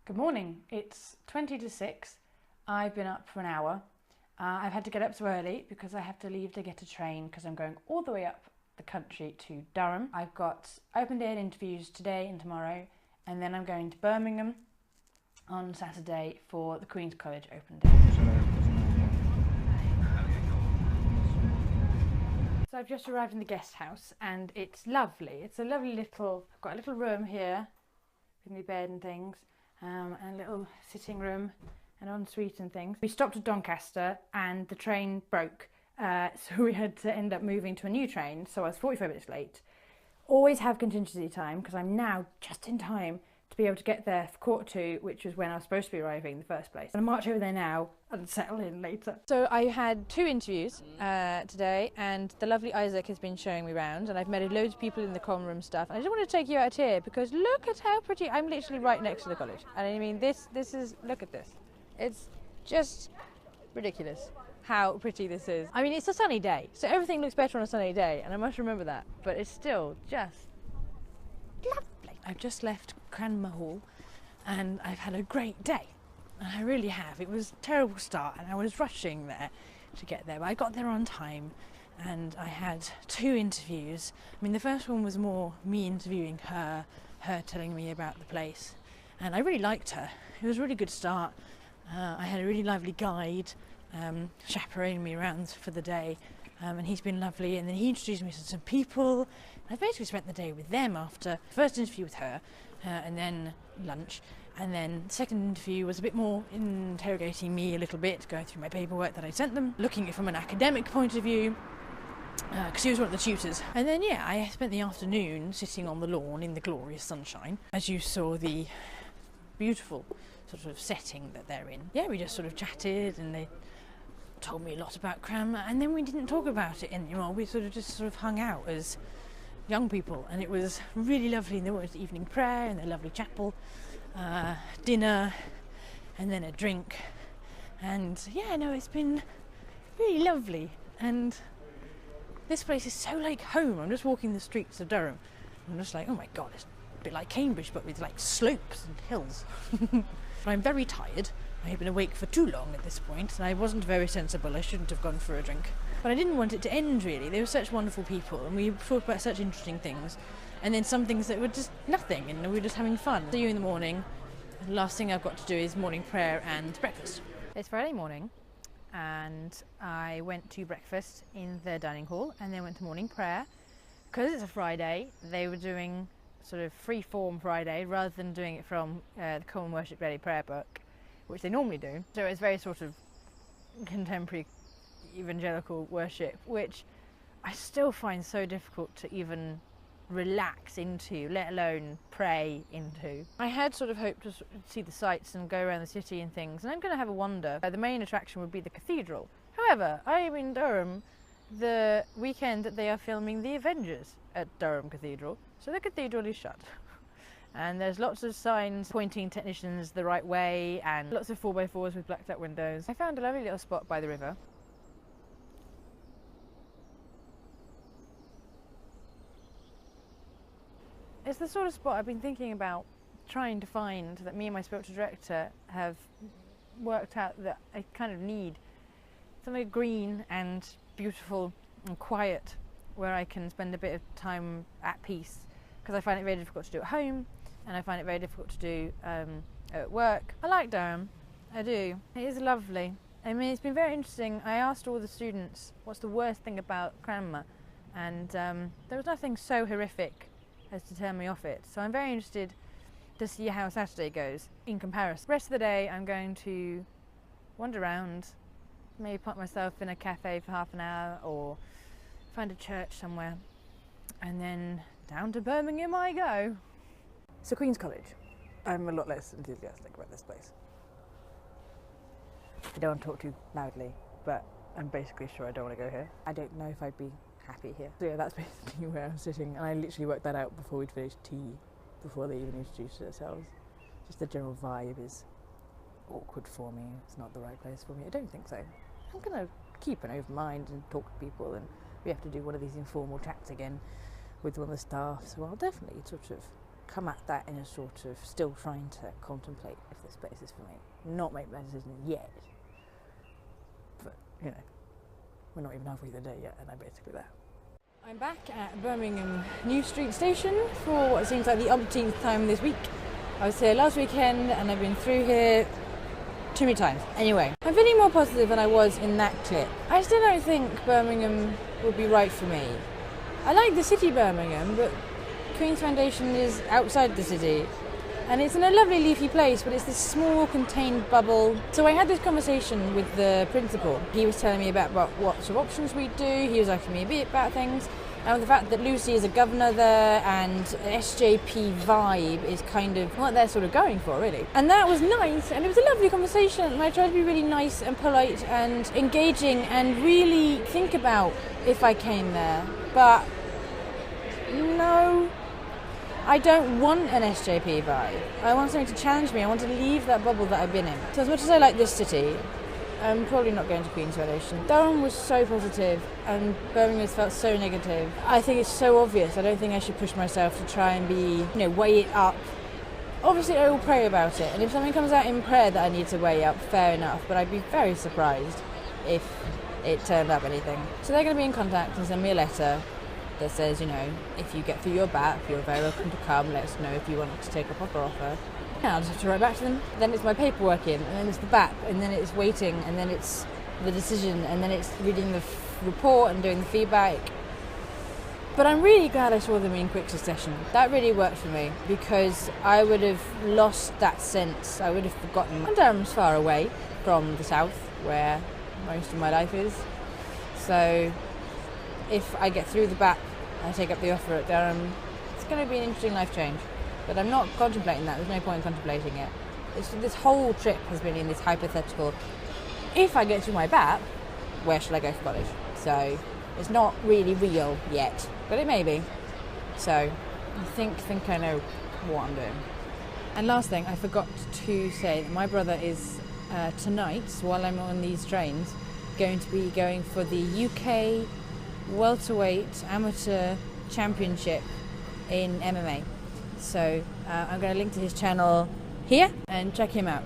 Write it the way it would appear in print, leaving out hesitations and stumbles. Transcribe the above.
Good morning. It's 20 to 6. I've been up for an hour. I've had to get up so early because I have to leave to get a train because I'm going all the way up the country to Durham. I've got open day interviews today and tomorrow, and then I'm going to Birmingham on Saturday for the Queen's College open day. So I've just arrived in the guest house and it's lovely. It's a lovely little, I've got a little room here with my bed and things. And a little sitting room and ensuite and things. We stopped at Doncaster and the train broke, so we had to end up moving to a new train, so I was 45 minutes late. Always have contingency time because I'm now just in time to be able to get there for 1:45, which was when I was supposed to be arriving in the first place. I'm going to march over there now and settle in later. So I had 2 interviews today, and the lovely Isaac has been showing me around, and I've met loads of people in the common room stuff. And I just want to take you out here because look at how pretty. I'm literally right next to the college, and I mean this is, look at this. It's just ridiculous how pretty this is. I mean, it's a sunny day, so everything looks better on a sunny day, and I must remember that, but it's still just lovely. I've just left Cranmer Hall and I've had a great day. I really have. It was a terrible start and I was rushing there to get there, but I got there on time and I had 2 interviews. I mean, the first one was more me interviewing her telling me about the place, and I really liked her. It was a really good start. I had a really lovely guide chaperoning me around for the day, and he's been lovely, and then he introduced me to some people. I basically spent the day with them after the first interview with her, and then lunch, and then the second interview was a bit more interrogating me a little bit, going through my paperwork that I sent them, looking at it from an academic point of view, because he was one of the tutors. And then I spent the afternoon sitting on the lawn in the glorious sunshine, as you saw the beautiful sort of setting that they're in. We just sort of chatted and they told me a lot about Cranmer, and then we didn't talk about it anymore. We just hung out as young people, and it was really lovely. And there was evening prayer in their lovely chapel, dinner, and then a drink. And it's been really lovely. And this place is so like home. I'm just walking the streets of Durham. I'm just like, oh my god, it's a bit like Cambridge, but with like slopes and hills. But I'm very tired. I've been awake for too long at this point, and I wasn't very sensible. I shouldn't have gone for a drink. But I didn't want it to end, really. They were such wonderful people, and we talked about such interesting things. And then some things that were just nothing, and we were just having fun. See you in the morning. The last thing I've got to do is morning prayer and breakfast. It's Friday morning, and I went to breakfast in the dining hall, and then went to morning prayer. Because it's a Friday, they were doing sort of free-form Friday, rather than doing it from the Common Worship Daily Prayer book, which they normally do. So it's very sort of contemporary evangelical worship, which I still find so difficult to even relax into, let alone pray into. I had sort of hoped to see the sights and go around the city and things, and I'm going to have a wander. The main attraction would be the cathedral. However, I am in Durham the weekend that they are filming The Avengers at Durham Cathedral, so the cathedral is shut. And there's lots of signs pointing technicians the right way, and lots of 4x4s with blacked out windows. I found a lovely little spot by the river. It's the sort of spot I've been thinking about trying to find, that me and my spiritual director have worked out that I kind of need. Something green and beautiful and quiet where I can spend a bit of time at peace, because I find it very difficult to do at home, and I find it very difficult to do at work. I like Durham, I do. It is lovely. I mean, it's been very interesting. I asked all the students what's the worst thing about Cranmer, and there was nothing so horrific as to turn me off it. So I'm very interested to see how Saturday goes in comparison. The rest of the day I'm going to wander around, maybe put myself in a cafe for half an hour or find a church somewhere, and then down to Birmingham I go. So Queen's College. I'm a lot less enthusiastic about this place. I don't want to talk too loudly, but I'm basically sure I don't want to go here. I don't know if I'd be happy here. So that's basically where I'm sitting, and I literally worked that out before we'd finished tea, before they even introduced themselves. Just the general vibe is awkward for me. It's not the right place for me. I don't think so. I'm going to keep an open mind and talk to people, and we have to do one of these informal chats again with one of the staff, so I'll definitely sort of come at that in a sort of still trying to contemplate if this place is for me. Not make my decision yet. But, you know, we're not even halfway through the day yet, and I'm basically there. I'm back at Birmingham New Street Station for what seems like the umpteenth time this week. I was here last weekend and I've been through here too many times. Anyway, I'm feeling more positive than I was in that clip. I still don't think Birmingham would be right for me. I like the city Birmingham, but Queen's Foundation is outside the city. And it's in a lovely leafy place, but it's this small contained bubble. So I had this conversation with the principal. He was telling me about what sort of options we do. He was asking me a bit about things. And the fact that Lucy is a governor there and SJP vibe is kind of what they're sort of going for, really. And that was nice, and it was a lovely conversation. And I tried to be really nice and polite and engaging and really think about if I came there. But no. I don't want an SJP vibe. I want something to challenge me. I want to leave that bubble that I've been in. So as much as I like this city, I'm probably not going to Queen's Foundation. Durham was so positive and Birmingham has felt so negative. I think it's so obvious. I don't think I should push myself to try and be, weigh it up. Obviously I will pray about it, and if something comes out in prayer that I need to weigh up, fair enough, but I'd be very surprised if it turned up anything. So they're going to be in contact and send me a letter that says, if you get through your BAP, you're very welcome to come, let us know if you want to take up our offer. And I'll just have to write back to them. Then it's my paperwork in, and then it's the BAP, and then it's waiting, and then it's the decision, and then it's reading the report and doing the feedback. But I'm really glad I saw them in quick succession. That really worked for me, because I would have lost that sense. I would have forgotten. And Durham's far away from the south, where most of my life is. So if I get through the BAP and I take up the offer at Durham, it's going to be an interesting life change. But I'm not contemplating that. There's no point in contemplating it. This whole trip has been in this hypothetical, if I get through my BAP, where should I go for college? So it's not really real yet, but it may be. So I think I know what I'm doing. And last thing, I forgot to say that my brother is tonight, while I'm on these trains, going to be going for the UK welterweight amateur championship in MMA. So I'm going to link to his channel here and check him out.